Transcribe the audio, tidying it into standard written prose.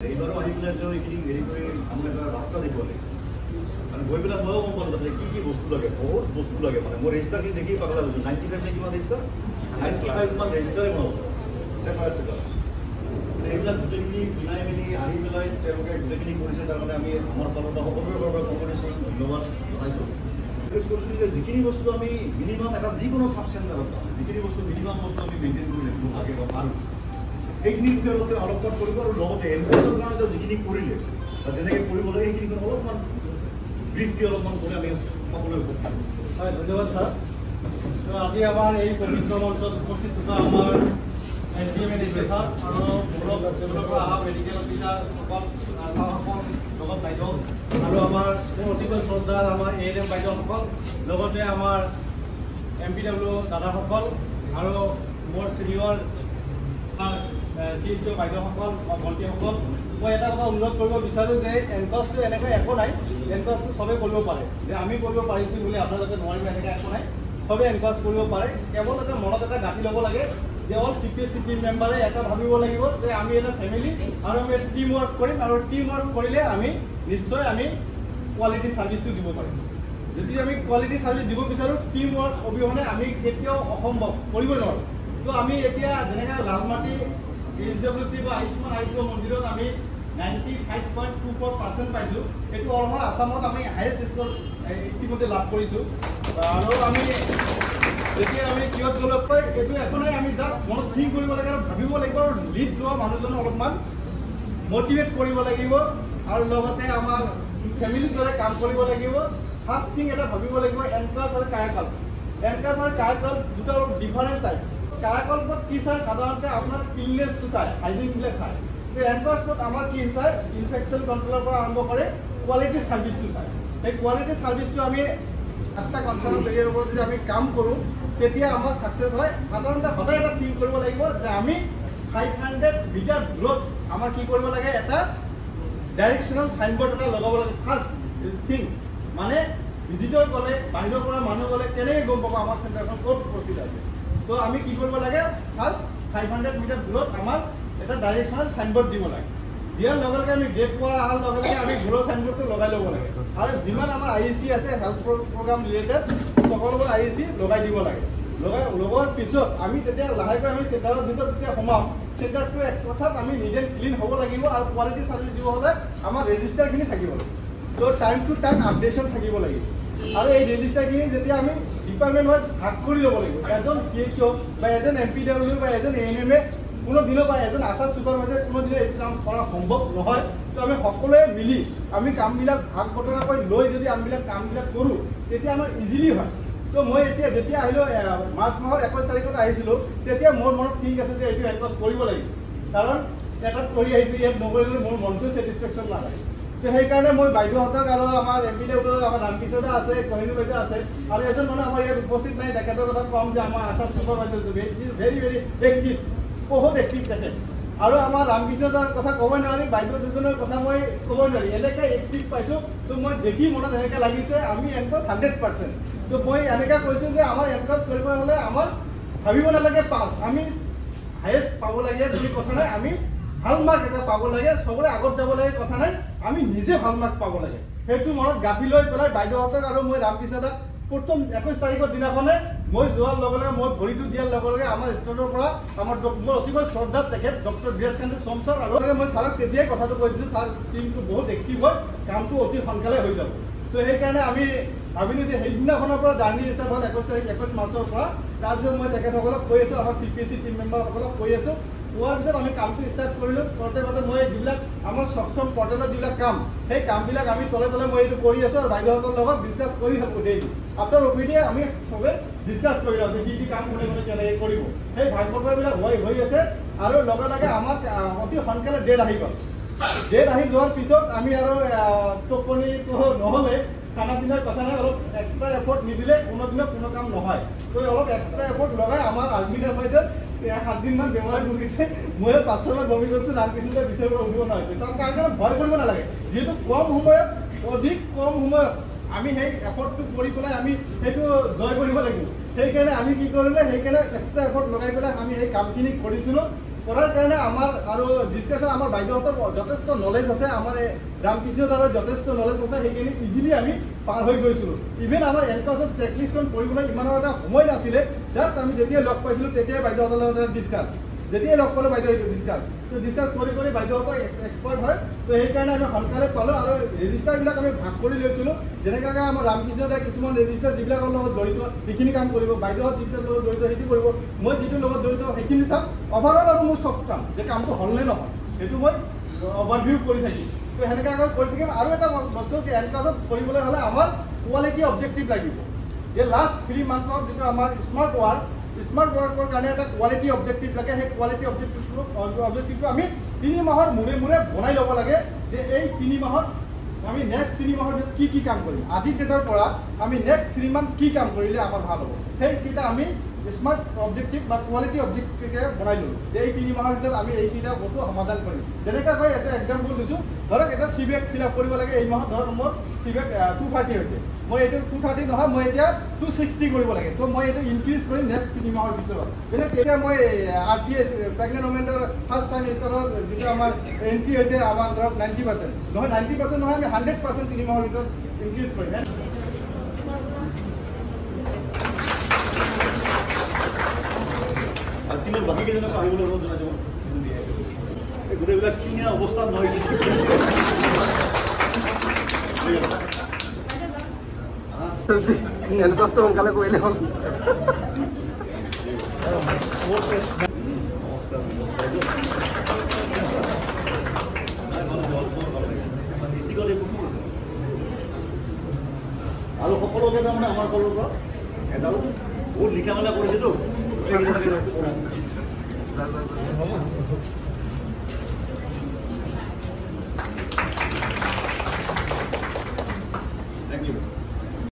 এইবাৰো আহি পেলাই তেওঁ এইখিনি হেৰি কৰি আমাক এটা ৰাস্তা দিব লাগে মানে গৈ পেলাই ময়ো গম পালোঁ তাতে কি বস্তু লাগে বহুত বস্তু লাগে মানে মই ৰেজিষ্টাৰখিনি দেখি পাগলা গৈছোঁ 95 নে কিমান ৰেজিষ্টাৰ 95 মান ৰেজিষ্টাৰে বনাব চেপাৰেট চেপাৰেট এইবিলাক গোটেইখিনি মিলাই মেলি আহি পেলাই তেওঁলোকে গোটেইখিনি কৰিছে তাৰ কাৰণে আমি আমাৰ ফালৰ পৰা সকলোৰে পৰা কংগ্ৰেছক ধন্যবাদ জনাইছোঁ ৰিকুৱেষ্ট কৰিছোঁ যে যিখিনি বস্তু আমি মিনিমাম এটা যিকোনো চাব চেণ্টাৰত যিখিনি বস্তু মিনিমাম বস্তু আমি মেইনটেইন কৰি লাগিব লাগে বা পাৰোঁ সেইখিনি বিষয়ে লগতে আলোকপাত কৰিব আৰু লগতে এম্বুলেঞ্চৰ কাৰণে যিখিনি কৰিলে বা যেনেকৈ কৰিব লাগে সেইখিনি অলপমান ব্ৰিফলি অলপমান কৰি আমি সকলোৱে উপস্থিত হয় ধন্যবাদ ছাৰ তো আজি আমাৰ এই পবিত্ৰ মঞ্চত উপস্থিত থকা আমাৰ SDM ছাৰ আৰু মোৰ পৰা অহা মেডিকেল অফিচাৰসকল লগত বাইদেউ আৰু আমাৰ মোৰ অতিকৈ শ্ৰদ্ধাৰ আমাৰ ANM বাইদেউসকল লগতে আমাৰ MPW দাদাসকল আৰু মোৰ চিনিয়ৰ CHO বাইদেউসকল ভণ্টিসকল মই এটা কথা অনুৰোধ কৰিব বিচাৰোঁ যে এনকাছটো এনেকৈ একো নাই এনকাছটো চবেই কৰিব পাৰে যে আমি কৰিব পাৰিছোঁ বুলি আপোনালোকে নোৱাৰিব এনেকৈ একো নাই চবেই এনকাছ কৰিব পাৰে কেৱল এটা মনত এটা গাঁঠি ল'ব লাগে যে অল CPSC টিম মেম্বাৰে এটা ভাবিব লাগিব যে আমি এটা ফেমিলি আৰু আমি টিম ৱৰ্ক কৰিম আৰু টিম ৱৰ্ক কৰিলে আমি নিশ্চয় আমি কোৱালিটি ছাৰ্ভিচটো দিব পাৰিম যদি আমি কোৱালিটি ছাৰ্ভিচ দিব বিচাৰোঁ টিম ৱৰ্ক অবিহনে আমি কেতিয়াও অসম্ভৱ কৰিব নোৱাৰোঁ তো আমি এতিয়া যেনেকৈ লালমাটি HWC বা আয়ুষ্মান আৰোগ্য মন্দিৰত আমি 95.24% পাইছোঁ এইটো অল অভাৰ আসামত আমি হায়েষ্ট স্ক'ৰ ইতিমধ্যে লাভ কৰিছোঁ আৰু আমি যেতিয়া আমি কিয়ত গ'লে এইটো একো নাই আমি জাষ্ট মনত থিংক কৰিব লাগে আৰু ভাবিব লাগিব আৰু লিড লোৱা মানুহজনক অলপমান মটিভেট কৰিব লাগিব আৰু লগতে আমাৰ ফেমিলিৰ দৰে কাম কৰিব লাগিব ফাৰ্ষ্ট থিং এটা ভাবিব লাগিব এনকাছ আৰু কায়াকল্প এনকাছ আৰু কায়াকল্প দুটা ডিফাৰেণ্ট টাইপ কায়াকল্পত কি চাই সাধাৰণতে আপোনাৰ ক্লিননেছটো চাই হাইজিনবিলাক চাই তো এনকাছত আমাৰ কি চাই ইনফেকশ্যন কণ্ট্ৰলৰ পৰা আৰম্ভ কৰে কোৱালিটি ছাৰ্ভিচটো চাই সেই কোৱালিটি ছাৰ্ভিচটো আমি 7টা কনচাৰ্ণ বেৰিয়াৰৰ ওপৰত যদি আমি কাম কৰোঁ তেতিয়া আমাৰ ছাকচেছ হয় সাধাৰণতে সদায় এটা থিংক কৰিব লাগিব যে আমি 500 মিটাৰ দূৰত আমাৰ কি কৰিব লাগে এটা ডাইৰেকশ্যনেল ছাইনবোৰ্ড এটা লগাব লাগে ফাৰ্ষ্ট থিং মানে ভিজিটৰ গ'লে বাহিৰৰ পৰা মানুহ গ'লে কেনেকৈ গম পাব আমাৰ চেণ্টাৰখন ক'ত উপস্থিত আছে তো আমি কি কৰিব লাগে ফাৰ্ষ্ট 500 মিটাৰ দূৰত আমাৰ এটা ডাইৰেকশ্যনেল ছাইনবোৰ্ড দিব লাগে দিয়াৰ লগে লগে আমি গেট পোৱাৰ অহাৰ লগে লগে আমি ঘৰৰ ছাইনবোৰ্ডটো লগাই ল'ব লাগে আৰু যিমান আমাৰ IEC আছে হেল্থ প্ৰগ্ৰাম ৰিলেটেড সকলোবোৰ IEC লগাই দিব লাগে লগোৱাৰ পিছত আমি তেতিয়া লাহেকৈ আমি চেণ্টাৰৰ ভিতৰত যেতিয়া সোমাম চেণ্টাৰটো এক কথাত আমি নিট এণ্ড ক্লিন হ'ব লাগিব আৰু কোৱালিটি ছাৰ্ভিচ দিব হ'লে আমাৰ ৰেজিষ্টাৰখিনি থাকিব লাগিব তো টাইম টু টাইম আপডেশ্যন থাকিব লাগিব আৰু এই ৰেজিষ্টাৰখিনি যেতিয়া আমি ডিপাৰ্টমেণ্ট ৱাইজ ভাগ কৰি ল'ব লাগিব এজন CHO বা এজন MPW বা এজন ANM কোনো দিনৰ বা এজন আশা ছুপাৰভাইজাৰ কোনো দিনে এইটো কাম কৰা সম্ভৱ নহয় তো আমি সকলোৱে মিলি আমি কামবিলাক ভাগ বতৰা কৰি লৈ যদি আমিবিলাক কামবিলাক কৰোঁ তেতিয়া আমাৰ ইজিলি হয় তো মই এতিয়া যেতিয়া আহিলোঁ মাৰ্চ মাহৰ 21 তাৰিখত আহিছিলোঁ তেতিয়া মোৰ মনত ঠিক আছে যে এইটো এনকাছ কৰিব লাগিব কাৰণ এটাত কৰি আহিছোঁ ইয়াত নকৰিলে মোৰ মনটো ছেটিছফেকশ্যন নালাগে তো সেইকাৰণে মই বাইদেউহঁতক আৰু আমাৰ MPW আমাৰ ৰামকৃষ্ণ দা আছে কহিনী বাইদেউ আছে আৰু এজন মানুহ আমাৰ ইয়াত উপস্থিত নাই তেখেতৰ কথা কম যে আমাৰ আশা ছুপাৰভাইজাৰ ভেৰি ভেৰি এক্টিভ বহুত এক্টিভ তেখেত আৰু আমাৰ ৰামকৃষ্ণ দাৰ কথা ক'বই নোৱাৰি বাইদেউ দুজনৰ কথা মই ক'বই নোৱাৰি এনেকৈ এক্টিভ পাইছোঁ তো মই দেখি মনত এনেকৈ লাগিছে আমি এনকাছ 100% তো মই এনেকৈ কৈছোঁ যে আমাৰ এনকাছ কৰিব হ'লে আমাৰ ভাবিব নালাগে পাছ আমি হায়েষ্ট পাব লাগে বুলি কথা নাই আমি ভাল মাৰ্ক এটা পাব লাগে চবৰে আগত যাব লাগে কথা নাই আমি নিজে ভাল মাৰ্ক পাব লাগে সেইটো মনত গাঁঠি লৈ পেলাই বাইদেউহঁতক আৰু মই ৰামকৃষ্ণ দাক প্ৰথম 21 তাৰিখৰ দিনাখনে মই যোৱাৰ লগে লগে মই ভৰিটো দিয়াৰ লগে লগে আমাৰ ষ্টেটৰ পৰা আমাৰ মোৰ অতিকৈ শ্ৰদ্ধাৰ তেখেত ডক্টৰ বীৰেশকান্ত সোম ছাৰ আৰু মই ছাৰক তেতিয়াই কথাটো কৈ দিছোঁ ছাৰ টিমটো বহুত এক্টিভ হয় কামটো অতি সোনকালে হৈ যাব তো সেইকাৰণে আমি ভাবিলোঁ যে সেইদিনাখনৰ পৰা জাৰ্ণি ষ্টাৰ্ট হ'ল 21 মাৰ্চৰ পৰা তাৰপিছত মই তেখেতসকলক কৈ আছোঁ আমাৰ CPSC টিম মেম্বাৰসকলক কৈ আছোঁ কোৱাৰ পিছত আমি কামটো ষ্টাৰ্ট কৰিলোঁ কৰোঁতে মই যিবিলাক আমাৰ সক্ষম পৰ্টেলৰ যিবিলাক কাম সেই কামবিলাক আমি তলে তলে মই এইটো কৰি আছোঁ আৰু বাইদেউহঁতৰ লগত ডিছকাছ কৰি থাকোঁ ডেইলি আফটাৰ OPD আমি চবে ডিছকাছ কৰি লওঁ যে কি কাম কোনে কোনে কেনেকৈ কৰিব সেই ভাগ বতৰাবিলাক হৈ আছে আৰু লগে লগে আমাক অতি সোনকালে ডেট আহি গ'ল ডেট আহি যোৱাৰ পিছত আমি আৰু টোপনিটো নহ'লে খানা পিনাৰ কথা নাই অলপ এক্সট্ৰা এফৰ্ট নিদিলে কোনোদিনে কোনো কাম নহয় তো অলপ এক্সট্ৰা এফৰ্ট লগাই আমাৰ আলমিনা বাইদেউ 7 দিনমান বেমাৰ ভুগিছে মই 5-6 বমি কৰিছোঁ ৰামকৃষ্ণ দাৰ ভিতৰৰ পৰা উঠিব নোৱাৰিছোঁ তাৰ কাৰণে ভয় কৰিব নালাগে যিহেতু কম সময়ত অধিক কম সময়ত আমি সেই এফৰ্টটো কৰি পেলাই আমি সেইটো জয় কৰিব লাগিব সেইকাৰণে আমি কি কৰিলে সেইকাৰণে এক্সট্ৰা এফৰ্ট লগাই পেলাই আমি সেই কামখিনি কৰিছিলোঁ কৰাৰ কাৰণে আমাৰ আৰু ডিছকাশ্যন আমাৰ বাইদেউহঁতৰ যথেষ্ট নলেজ আছে, আমাৰ ৰামকৃষ্ণ দাদাৰ যথেষ্ট নলেজ আছে, সেইখিনি ইজিলি আমি পাৰ হৈ গৈছিলোঁ। ইভেন আমাৰ এনকাছৰ চেকলিষ্টখন কৰিবলৈ ইমানৰ এটা সময় নাছিলে, জাষ্ট আমি যেতিয়া লগ পাইছিলোঁ তেতিয়াই বাইদেউহঁতৰ লগত ডিছকাছ, যেতিয়াই লগ পালোঁ বাইদেউ এইটো ডিছকাছ কৰি বাইদেউহঁতৰ এক্সপাৰ্ট হয়। তো সেইকাৰণে আমি সোনকালে পালোঁ আৰু ৰেজিষ্টাৰবিলাক আমি ভাগ কৰি লৈছিলোঁ। যেনেকৈ আমাৰ ৰামকৃষ্ণ দাই কিছুমান ৰেজিষ্টাৰ যিবিলাকৰ লগত জড়িত সেইখিনি কাম কৰিব, বাইদেউহঁত যিটোৰ লগত জড়িত সেইটো কৰিব, মই যিটোৰ লগত জড়িত সেইখিনি চাম। অভাৰঅল আৰু মোৰ চব চাম যে কামটো হ'ল নে নহয়, সেইটো মই অভাৰভিউ কৰি থাকিম। তো সেনেকৈ আকৌ কৰি থাকিম। আৰু এটা বস্তু যে এনকাছত কৰিবলৈ হ'লে আমাৰ কোৱালিটি অবজেক্টিভ লাগিব, যে লাষ্ট 3 মান্থৰ যিটো আমাৰ স্মাৰ্ট ৱৰ্কৰ কাৰণে এটা কোৱালিটি অবজেক্টিভ লাগে। সেই কোৱালিটি অবজেক্টিভটো আমি 3 মাহৰ মূৰে বনাই ল'ব লাগে, যে এই 3 মাহত আমি নেক্সট 3 মাহৰ ভিতৰত কি কাম কৰিম, আজিৰ ডেটৰ পৰা আমি নেক্সট 3 মান্থ কি কাম কৰিলে আমাৰ ভাল হ'ব, সেইকেইটা আমি স্মাৰ্ট অবজেক্টিভ বা কোৱালিটি অবজেক্টিভকে বনাই ল'লোঁ, যে এই 3 মাহৰ ভিতৰত আমি এইকেইটা বস্তু সমাধান কৰিম। যেনেকৈ এটা এক্সাম্পল দিছোঁ, ধৰক এটা CBAC ফিল আপ কৰিব লাগে, এই মাহত ধৰক মোৰ CBAC 230 হৈছে, মই এইটো 230 নহয়, মই এতিয়া 260 কৰিব লাগে। তো মই এইটো ইনক্ৰিজ কৰিম নেক্সট 3 মাহৰ ভিতৰত। যেনে এতিয়া মই RCS প্ৰেগনেণ্ট ওমেনৰ ফাৰ্ষ্ট টাইম ষ্টাৰৰ যিটো আমাৰ এণ্ট্ৰি হৈছে আমাৰ ধৰক 90% নহয়, 90% নহয়, আমি 100% 3 মাহৰ ভিতৰত ইনক্ৰিজ কৰিম। আৰু কিমান বাকী কেইজনক আহিবলৈ অনুৰোধ জনাইছোঁ। এই গোটেইবিলাক কিনা অৱস্থাত নহয়, এনকষ্ট সোনকালে কৰিলে হ'ল। আৰু সকলোকে তাৰমানে আমাৰ ফালৰ পৰা এডাল বহুত লিখা মেলা কৰিছেতো।